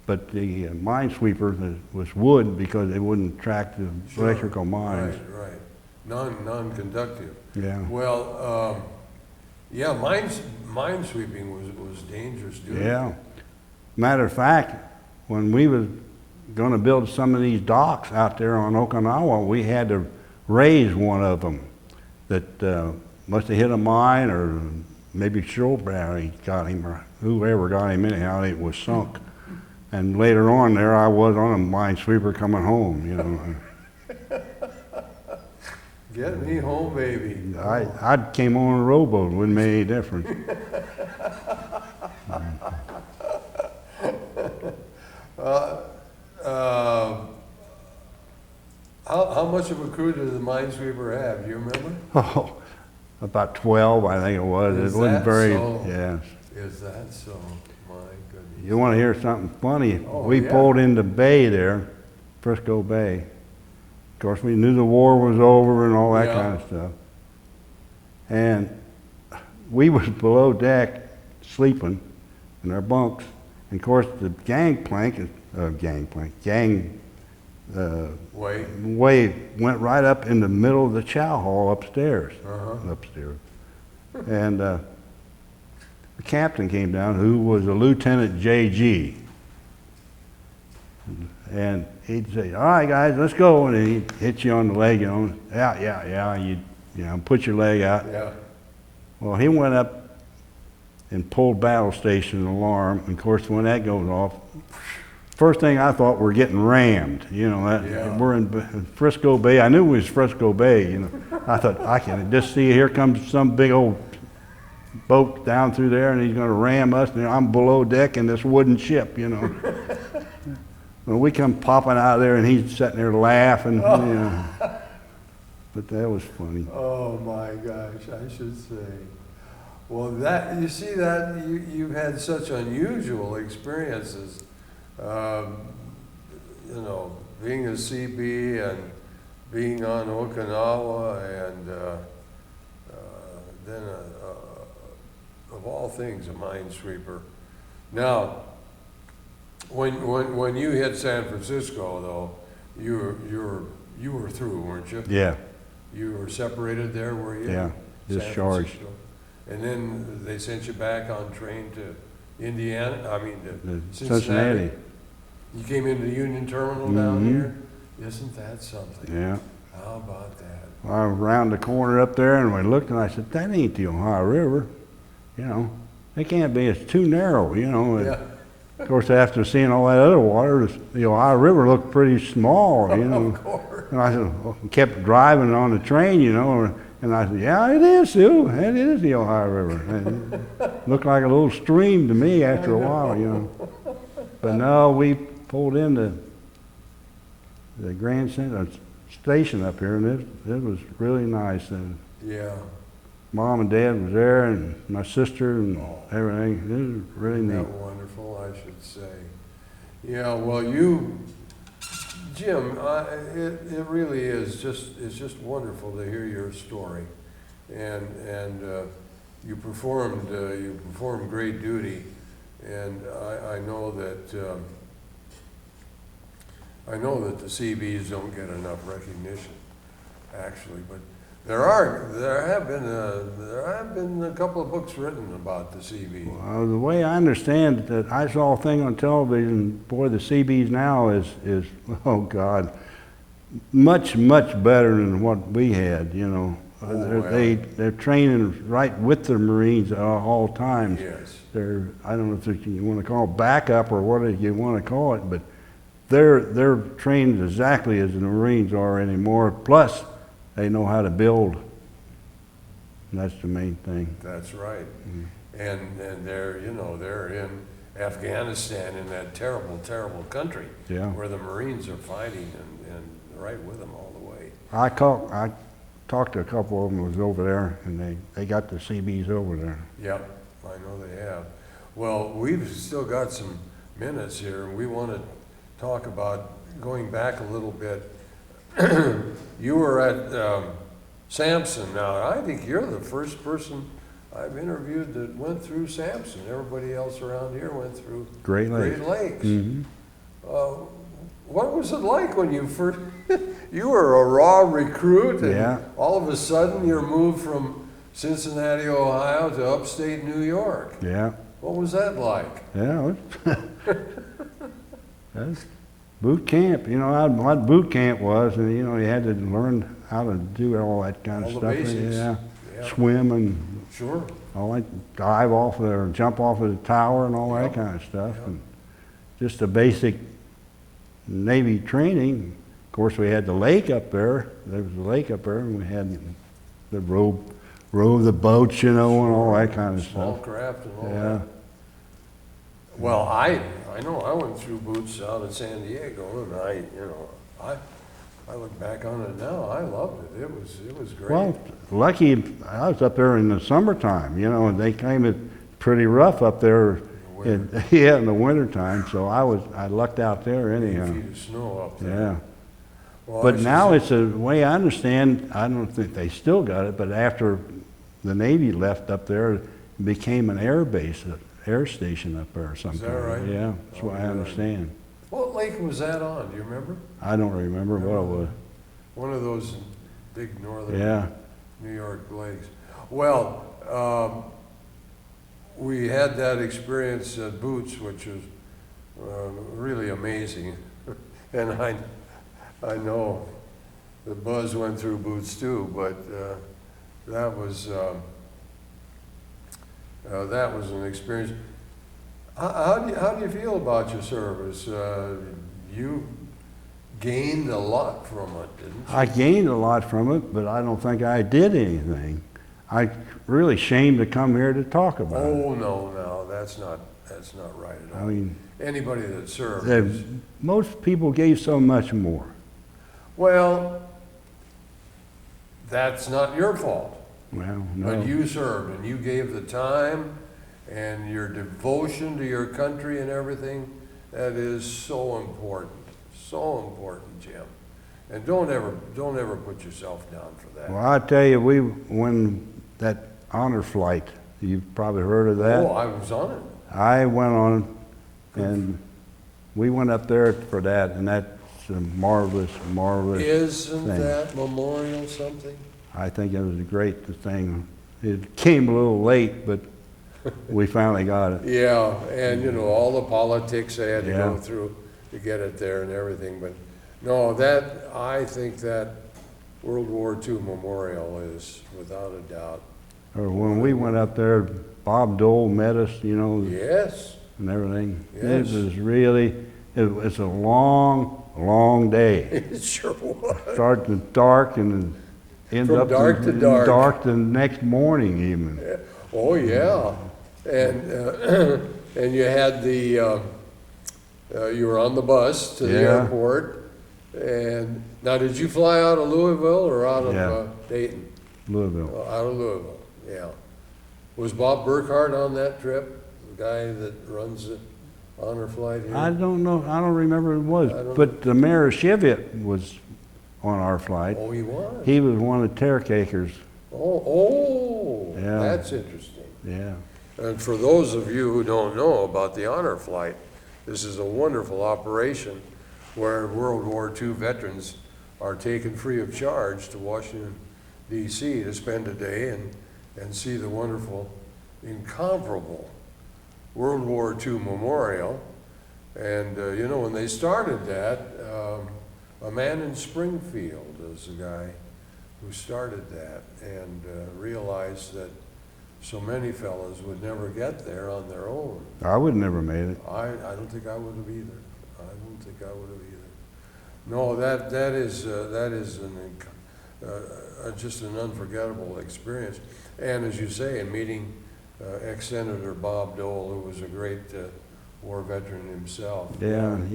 But the minesweeper was wood because they wouldn't attract the electrical mines. Right, right. Non-conductive. Yeah. Well, yeah, minesweeping was dangerous doing. Yeah. Matter of fact, when we was going to build some of these docks out there on Okinawa, we had to raise one of them that must have hit a mine, or maybe Showberry got him, or whoever got him anyhow. It was sunk. And later on there, I was on a minesweeper coming home, you know. Get me home, baby. I came on a rowboat, wouldn't make any difference. How much of a crew did the minesweeper have? Do you remember? Oh, about 12, I think it was. Is It wasn't that very, so? yes. Is that so? My goodness. You want to hear something funny? Oh, We yeah. pulled into Bay there, Frisco Bay. Of course, we knew the war was over and all that Yeah. kind of stuff. And we was below deck sleeping in our bunks. And of course, the gang way went right up in the middle of the chow hall upstairs. And the captain came down, who was a Lieutenant J.G. And he'd say, "All right, guys, let's go." And he'd hit you on the leg, you know, yeah. You know, put your leg out. Yeah. Well, he went up and pulled battle station alarm. And of course, when that goes off, first thing I thought, we're getting rammed. You know, we're in Frisco Bay. I knew it was Frisco Bay. You know, I thought, I can just see here comes some big old boat down through there, and he's going to ram us. And I'm below deck in this wooden ship. You know. Well, we come popping out of there, and he's sitting there laughing. You know. Oh. Well, we come popping out of there, and he's sitting there laughing. You know. Well, But that was funny. Oh my gosh, I should say. Well, that, you see that, you've had such unusual experiences, you know, being a CB and being on Okinawa and then of all things, a minesweeper. Now, when you hit San Francisco, though, you were through, weren't you? Yeah, You were separated there, were you? yeah, San discharged. Francisco? And then they sent you back on train to Indiana, to Cincinnati. You came into the Union Terminal down here? Isn't that something? Yeah. How about that? I was around the corner up there and we looked and I said, that ain't the Ohio River. You know, it can't be, it's too narrow, you know. Yeah. Of course, after seeing all that other water, the Ohio River looked pretty small, you know. Of course. And I said, well, kept driving on the train, you know, and I said, yeah, it is, Sue. It is the Ohio River. And it looked like a little stream to me after a while, you know. But no, we pulled into the Grand Central Station up here, and it was really nice. And Yeah. Mom and Dad was there, and my sister and everything. It was really Isn't neat. that wonderful, I should say. Yeah, well, Jim, it really is it's just wonderful to hear your story. And you performed great duty, and I know that the CBs don't get enough recognition, actually, but there have been a couple of books written about the CBs. The way I understand that, I saw a thing on television, boy, the CBs now is oh God, much better than what we had, you know. They're training right with the Marines at all times. Yes. I don't know if you want to call it backup or what you want to call it, but they're trained exactly as the Marines are anymore. Plus, they know how to build. And that's the main thing. That's right. And they're in Afghanistan, in that terrible country, Yeah. where the Marines are fighting and right with them all the way. I talked to a couple of them who was over there, and they got the CBs over there. Yep, I know they have. Well, we've still got some minutes here, and we want to talk about going back a little bit. You were at Sampson. Now, I think you're the first person I've interviewed that went through Sampson. Everybody else around here went through Great Lakes. Great Lakes. Mm-hmm. What was it like when you first, you were a raw recruit, and Yeah. all of a sudden you're moved from Cincinnati, Ohio to upstate New York? Yeah. What was that like? Yeah. That's boot camp. You know what boot camp was, and you had to learn how to do all that kind of All stuff. the basics. Yeah. Yeah. Swim and Sure. all that, dive off there, jump off of the tower and all Yep. that kind of stuff. Yep. And just the basic Navy training. Of course, we had the lake up there. There was a lake up there, and we had the row the boats, and all that kind of Small stuff. craft and all Yeah. that. Well, I know I went through boots out in San Diego, and I look back on it now. I loved it. It was great. Well, lucky I was up there in the summertime, and they came it pretty rough up there. In the wintertime. So I lucked out there anyhow. 8 feet of snow up there. Yeah. Well, But now it's the way I understand. I don't think they still got it, but after the Navy left up there, it became an air base, an air station up there or something. Is that right? Yeah, that's what I good. understand. What lake was that on? Do you remember? I don't remember what it was. One of those big northern Yeah. New York lakes. Well, we had that experience at Boots, which was really amazing. And I know the buzz went through Boots too, but that was an experience. How do you feel about your service? You gained a lot from it, didn't you? I gained a lot from it, but I don't think I did anything. I really ashamed to come here to talk about it. Oh, no, that's not right at all. I mean, Anybody that served. most people gave so much more. Well, that's not your fault. Well, But no. you served, and you gave the time and your devotion to your country and everything. That is so important, Jim. And don't ever put yourself down for that. Well, I tell you, when that honor flight, you've probably heard of that. Oh, I was on it. I went on, and we went up there for that, and that's a marvelous Isn't thing. that memorial something? I think it was a great thing. It came a little late, but we finally got it. Yeah, and you know, all the politics they had to Yeah. go through to get it there and everything, but no, I think that World War II memorial is without a doubt. Or when we went up there, Bob Dole met us, Yes, and everything. Yes. It was a long day. it sure was. Starting dark and ends From up dark to dark. dark the next morning even. Oh, yeah, and, and you had you were on the bus to the Yeah. airport, and now did you fly out of Louisville or out of Yeah. Dayton? Louisville. Out of Louisville, yeah. Was Bob Burkhart on that trip, the guy that runs the honor flight here? I don't know. I don't remember who it was, I don't but the mayor of Cheviot was on our flight. Oh, he was? He was one of the caretakers. Oh, Yeah. that's interesting. Yeah. And for those of you who don't know about the honor flight, this is a wonderful operation where World War II veterans are taken free of charge to Washington, D.C. to spend a day and see the wonderful, incomparable World War II memorial. And, when they started that, a man in Springfield is the guy who started that and realized that so many fellows would never get there on their own. I would never made it. I don't think I would have either. I don't think I would have either. No, that is just an unforgettable experience. And as you say, in meeting ex-Senator Bob Dole, who was a great war veteran himself. Yeah, And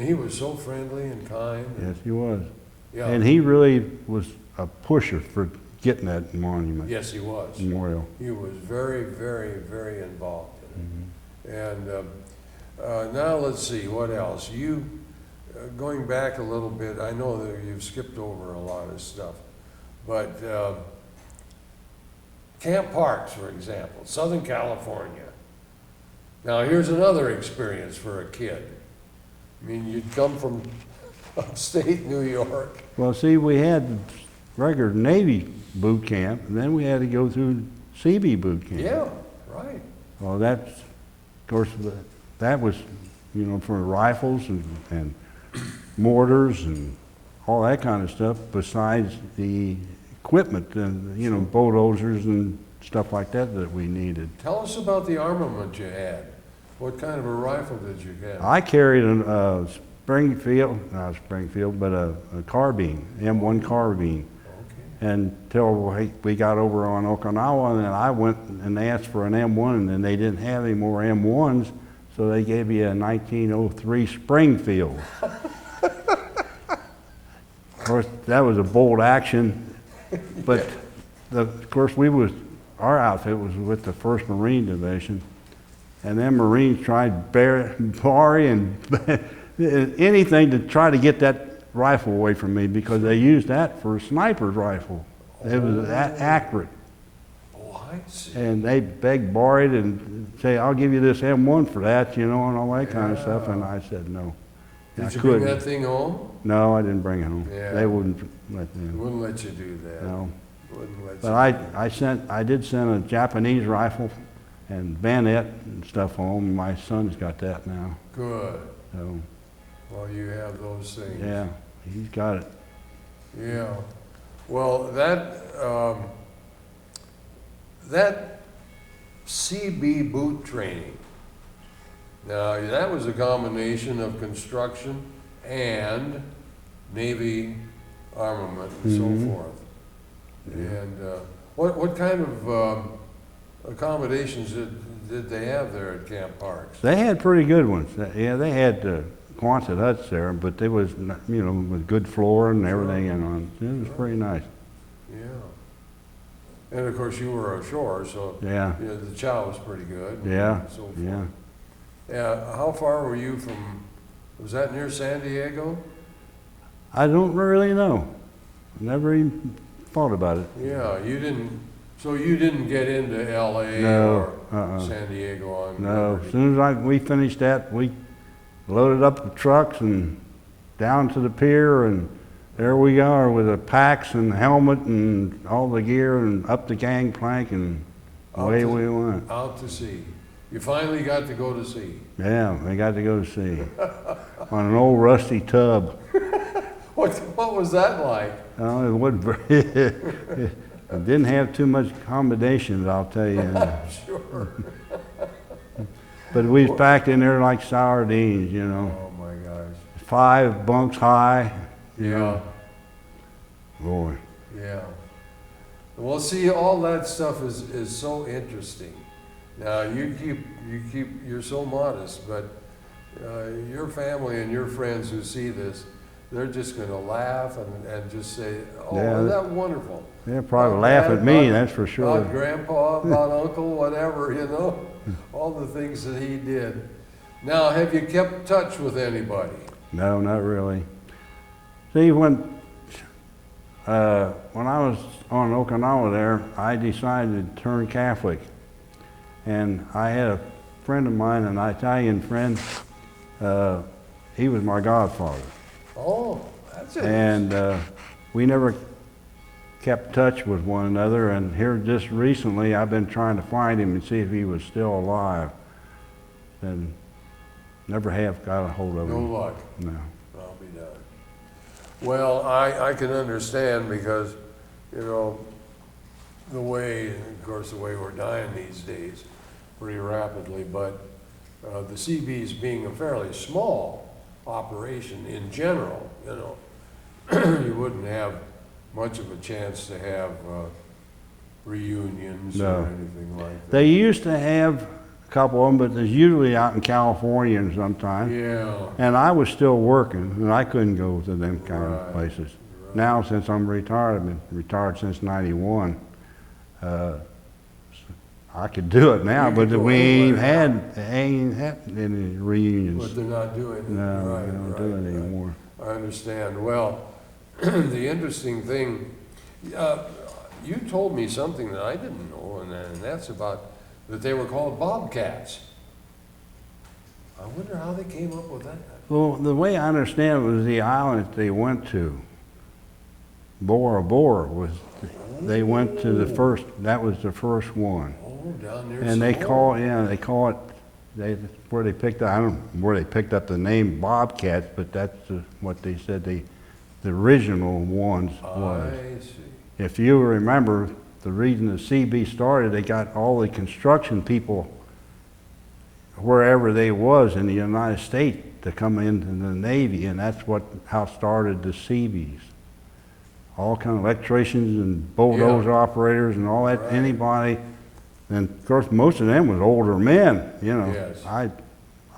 he was so friendly and kind. yes, he was. Yeah. And he really was a pusher for getting that monument. Yes, he was. Memorial. He was very, very, very involved in it. And now let's see, what else? Going back a little bit, I know that you've skipped over a lot of stuff, but Camp Parks, for example, Southern California. Now, here's another experience for a kid. I mean, you'd come from upstate New York. Well, see, we had regular Navy boot camp, and then we had to go through CB boot camp. Yeah, right. Well, that's, of course, that was, for rifles and mortars and all that kind of stuff, besides the equipment and, bulldozers and stuff like that we needed. Tell us about the armament you had. What kind of a rifle did you get? I carried a not Springfield, but a carbine, M1 carbine. Okay. Until we got over on Okinawa, and then I went and asked for an M1, and they didn't have any more M1s, so they gave me a 1903 Springfield. Of course, that was a bold action, but of course our outfit was with the 1st Marine Division, and then Marines tried borrowing anything to try to get that rifle away from me, because they used that for a sniper's rifle. It was that accurate. Oh, I see. And they begged, borrowed, and say, I'll give you this M1 for that, and all that kind of stuff. And I said, no. Did I you couldn't. bring that thing home? No, I didn't bring it home. Yeah. They wouldn't let me. Wouldn't let you do that. No. Wouldn't let But I did send a Japanese rifle and bayonet and stuff home. My son's got that now. Good. So, Well, you have those things. yeah, he's got it. Yeah. Well, that CB boot training, now that was a combination of construction and Navy armament and so forth. And what kind of accommodations did they have there at Camp Parks? They had pretty good ones. Yeah, they had Quonset huts there, but they was, with good floor and everything, and it was pretty nice. Yeah. And of course, you were ashore, so Yeah, you know, the chow was pretty good. yeah, And so forth. yeah. Yeah. How far were you from? Was that near San Diego? I don't really know. Never even thought about it. Yeah. You didn't. So you didn't get into L.A. No, or San Diego on. No, Liberty? as soon as we finished that, we loaded up the trucks and down to the pier, and there we are with the packs and helmet and all the gear and up the gangplank, and away we went. Out to sea. You finally got to go to sea. Yeah, we got to go to sea on an old rusty tub. What was that like? It wasn't very, it didn't have too much accommodations, I'll tell you. Sure. But we was packed in there like sardines, you know. Oh my gosh. 5 bunks high. You Yeah. know. Boy. Yeah. Well, see, all that stuff is so interesting. Now you're so modest, but your family and your friends who see this, they're just going to laugh and just say, "Oh, Yeah, isn't that wonderful?" They'll probably About laugh Dad, at me, about- that's for sure. About Grandpa, about Uncle, whatever, you know, all the things that he did. Now, have you kept touch with anybody? No, not really. See, when I was on Okinawa there, I decided to turn Catholic. And I had a friend of mine, an Italian friend, he was my godfather. Oh, that's it. And we never kept touch with one another, and here just recently I've been trying to find him and see if he was still alive. And never have got a hold of No him. luck. No. I'll be done. Well, I can understand because, you know, the way we're dying these days pretty rapidly, but the Seabees being a fairly small operation in general, you know, you wouldn't have much of a chance to have reunions No. or anything like that. They used to have a couple of them, but they're usually out in California sometime. Yeah. And I was still working, and I couldn't go to them kind Right, of places. right. Now, since I'm retired, I've been retired since '91. I could do it now, You but could go we ain't anywhere. ain't had any But reunions. they're not doing it. No, Right, they don't right, do it right. anymore. I understand. Well, the interesting thing, you told me something that I didn't know, and that's about that they were called bobcats. I wonder how they came up with that. Well, the way I understand it was the island that they went to, Bora Bora, was, they went to the first, that was the first one. Oh, down there. And they Samoa. call it, where they picked up, I don't know where they picked up the name Bobcats, but that's what they said the original ones was. I see. If you remember, the reason the CB started, they got all the construction people wherever they was in the United States to come into the Navy, and that's how started the Seabees. All kind of electricians and bulldozer operators and all that, Right. anybody. And of course, most of them was older men, you know. Yes. I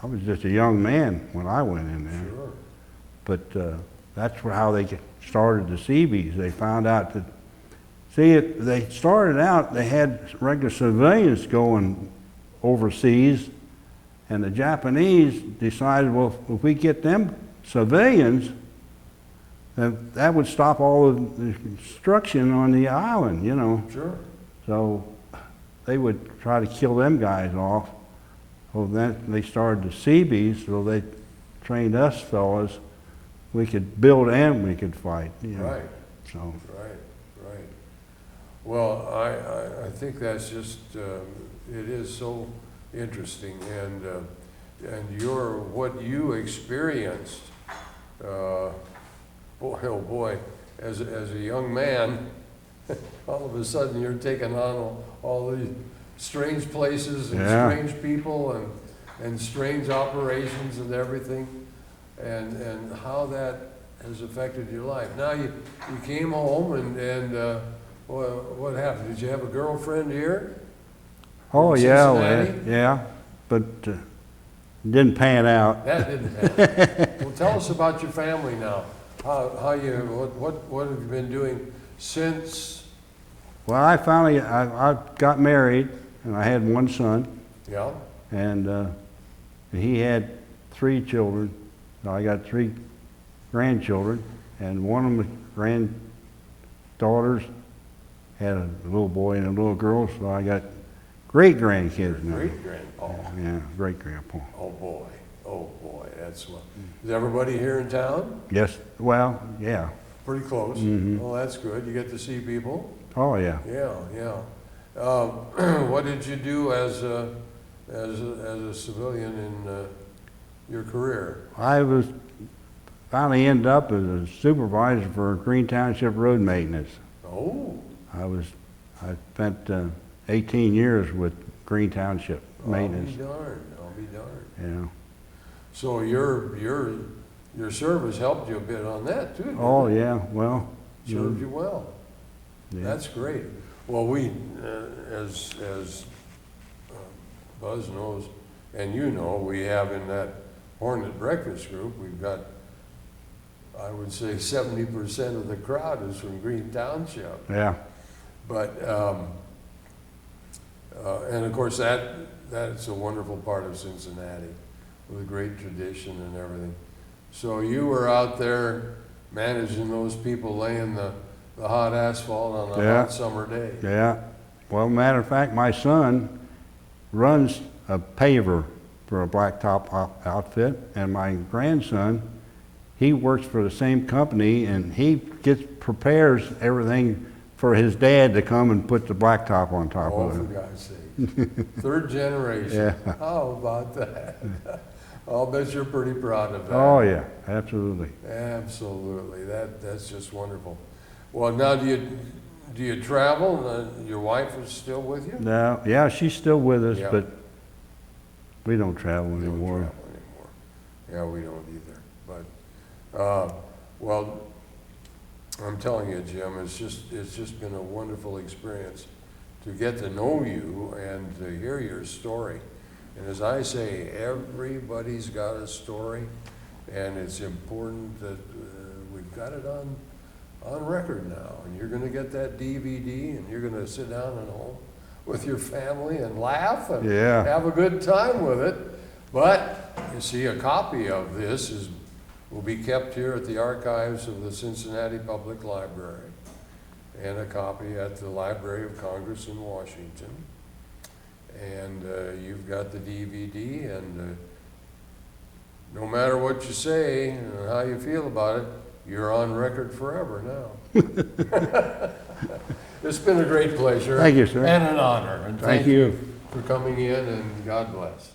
was just a young man when I went in there. Sure. But that's how they started the Seabees. They found out that, see, they started out, they had regular civilians going overseas, and the Japanese decided, well, if we get them civilians, then that would stop all of the construction on the island, you know. Sure. So they would try to kill them guys off. Well, then they started the Seabees, so they trained us fellas. We could build and we could fight. You know. Right. So Right. Well, I think that's just it is so interesting, and what you experienced, boy, oh boy, as a young man, all of a sudden you're taking on all these strange places and Yeah. strange people and strange operations and everything, and how that has affected your life. Now you came home and what happened? Did you have a girlfriend here? oh In yeah, Cincinnati? yeah, but didn't pan out. That didn't happen. Well, tell us about your family now. How you what have you been doing since, Well, I got married, and I had one son, yeah, and he had 3 children. I got 3 grandchildren, and one of my granddaughters had a little boy and a little girl, so I got great-grandkids now. great-grandpa. Yeah, great-grandpa. Oh, boy, that's what. Is everybody here in town? Yes, well, yeah. Pretty close. Mhm. Well, that's good. You get to see people? Oh, yeah. Yeah. What did you do as a civilian in your career? I finally ended up as a supervisor for Green Township Road Maintenance. Oh. I spent 18 years with Green Township Maintenance. I'll be darned. Yeah. So your service helped you a bit on that too, didn't Oh, it? yeah, well. Served you well. Yeah. That's great. Well, we, as Buzz knows, and you know, we have in that Hornet Breakfast Group, we've got, I would say 70% of the crowd is from Green Township. Yeah. But, and of course that's a wonderful part of Cincinnati with a great tradition and everything. So you were out there managing those people laying the hot asphalt on a Yeah. hot summer day. Yeah. Well, matter of fact, my son runs a paver for a blacktop outfit, and my grandson, he works for the same company, and he prepares everything for his dad to come and put the blacktop on top Oh, of for it. God's sake. Third generation. Yeah. How about that? I'll bet you're pretty proud of that. Oh, yeah, absolutely. Absolutely. That's just wonderful. Well, now do you travel? Your wife is still with you? Now, yeah, she's still with us, Yeah. but we don't travel We don't anymore. travel anymore. Yeah, we don't either. But, well, I'm telling you, Jim, it's just been a wonderful experience to get to know you and to hear your story. And as I say, everybody's got a story, and it's important that we've got it on record now. And you're going to get that DVD, and you're going to sit down at home with your family and laugh and Yeah. have a good time with it. But you see, a copy of this will be kept here at the archives of the Cincinnati Public Library, and a copy at the Library of Congress in Washington. And you've got the DVD, and no matter what you say and how you feel about it, you're on record forever now. It's been a great pleasure. Thank you, sir. And an honor. And Thank you. for coming in, and God bless.